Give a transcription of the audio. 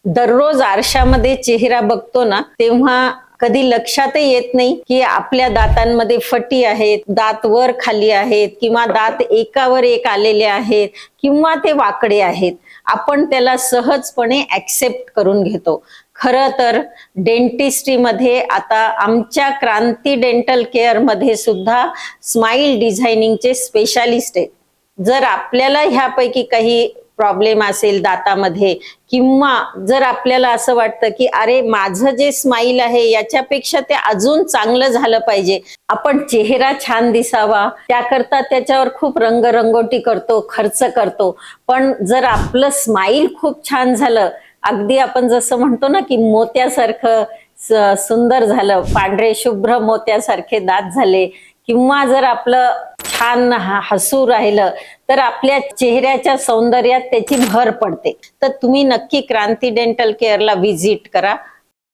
दररोज आरशामध्ये चेहरा बघतो ना, तेव्हा कधी लक्षातही येत नाही की आपल्या दातांमध्ये फटी आहेत, दात वर खाली आहेत किंवा दात एकावर एक आलेले आहेत किंवा ते वाकडे आहेत. आपण त्याला सहजपणे ऍक्सेप्ट करून घेतो. खरं तर डेंटिस्ट्रीमध्ये आता आमच्या क्रांती डेंटल केअर मध्ये सुद्धा स्माईल डिझायनिंगचे स्पेशालिस्ट आहेत. जर आपल्याला ह्यापैकी काही प्रॉब्लेम असेल दातामध्ये किंवा जर आपल्याला असं वाटतं की अरे माझं जे स्माईल आहे याच्यापेक्षा ते अजून चांगलं झालं पाहिजे, आपण चेहरा छान दिसावा त्याकरता त्याच्यावर खूप रंगरंगोटी करतो, खर्च करतो. पण जर आपलं स्माईल खूप छान झालं, अगदी आपण जसं म्हणतो ना की मोत्यासारखं सुंदर झालं, पांढरे शुभ्र मोत्यासारखे दात झाले किंवा जर आपलं छान हसू राहिलं तर आपल्या चेहऱ्याच्या सौंदर्यात त्याची भर पडते. तर तुम्ही नक्की क्रांती डेंटल केअरला व्हिजिट करा.